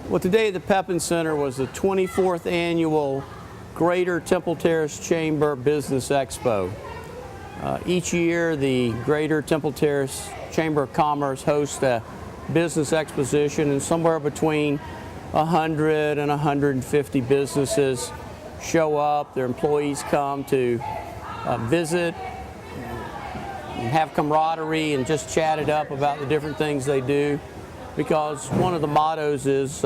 Well, today at the Pepin Center was the 24th annual Greater Temple Terrace Chamber Business Expo. Each year, the Greater Temple Terrace Chamber of Commerce hosts a business exposition, and somewhere between 100 and 150 businesses show up. Their employees come to visit and have camaraderie and just chat it up about the different things they do, because one of the mottos is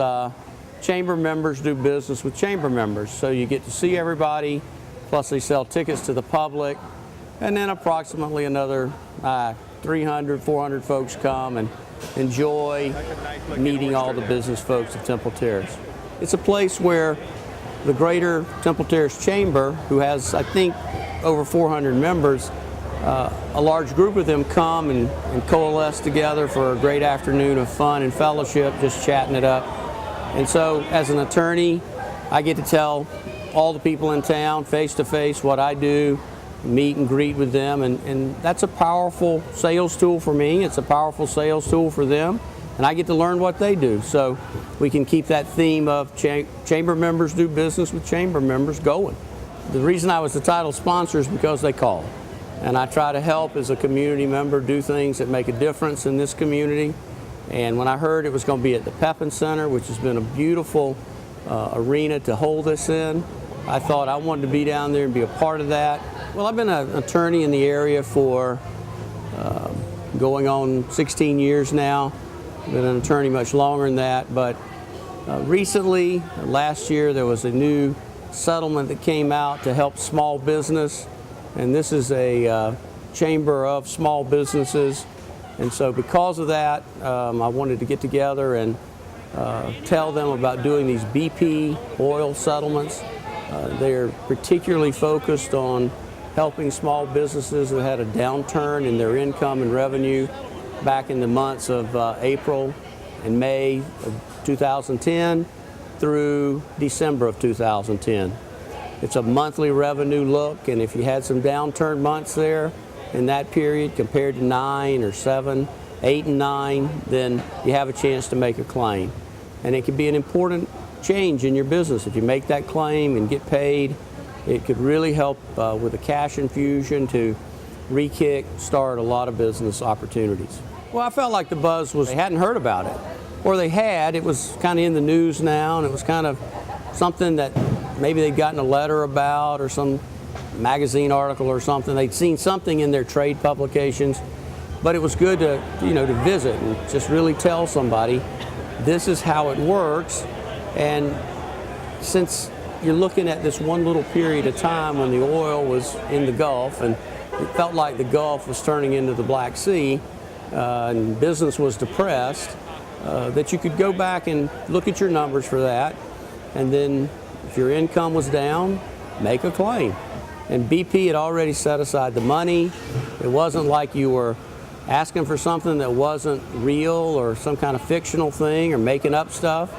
chamber members do business with chamber members. So you get to see everybody, plus they sell tickets to the public, and then approximately another 300, 400 folks come and enjoy meeting all the business folks of Temple Terrace. It's a place where the Greater Temple Terrace Chamber, who has, I think, over 400 members, a large group of them come and coalesce together for a great afternoon of fun and fellowship, just chatting it up. And so, as an attorney, I get to tell all the people in town face to face what I do, meet and greet with them, and that's a powerful sales tool for me. It's a powerful sales tool for them, and I get to learn what they do. So we can keep that theme of chamber members do business with chamber members going. The reason I was the title sponsor is because they call. And I try to help as a community member do things that make a difference in this community. And when I heard it was going to be at the Pepin Center, which has been a beautiful arena to hold this in, I thought I wanted to be down there and be a part of that. Well, I've been an attorney in the area for going on 16 years now. I've been an attorney much longer than that, but recently, last year, there was a new settlement that came out to help small business, and this is a chamber of small businesses. And so because of that, I wanted to get together and tell them about doing these BP oil settlements. They're particularly focused on helping small businesses that had a downturn in their income and revenue back in the months of April and May of 2010 through December of 2010. It's a monthly revenue look, and if you had some downturn months there in that period compared to 9 or 7, 8 and 9, then you have a chance to make a claim. And it could be an important change in your business. If you make that claim and get paid, it could really help with a cash infusion to start a lot of business opportunities. Well, I felt like the buzz was they hadn't heard about it, or they had. It was kind of in the news now, and it was kind of something that maybe they'd gotten a letter about or some magazine article or something. They'd seen something in their trade publications, but it was good to, to visit and just really tell somebody this is how it works. And since you're looking at this one little period of time when the oil was in the Gulf, and it felt like the Gulf was turning into the Black Sea, and business was depressed, that you could go back and look at your numbers for that, and then if your income was down, make a claim. And BP had already set aside the money. It wasn't like you were asking for something that wasn't real or some kind of fictional thing or making up stuff.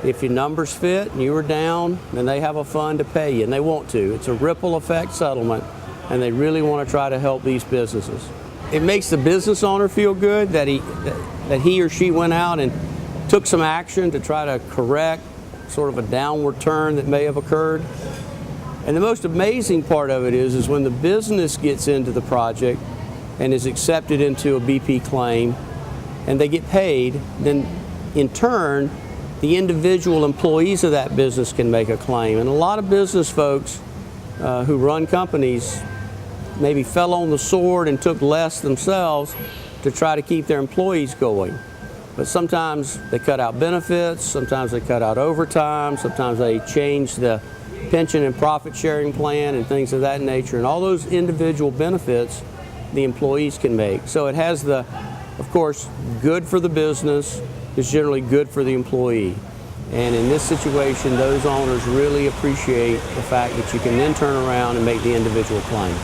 If your numbers fit and you were down, then they have a fund to pay you, and they want to. It's a ripple effect settlement, and they really want to try to help these businesses. It makes the business owner feel good that he or she went out and took some action to try to correct sort of a downward turn that may have occurred. And the most amazing part of it is when the business gets into the project and is accepted into a BP claim and they get paid, then in turn, the individual employees of that business can make a claim. And a lot of business folks who run companies maybe fell on the sword and took less themselves to try to keep their employees going. But sometimes they cut out benefits, sometimes they cut out overtime, sometimes they change the pension and profit sharing plan and things of that nature. And all those individual benefits the employees can make. So it has the, of course, good for the business is generally good for the employee. And in this situation, those owners really appreciate the fact that you can then turn around and make the individual claim.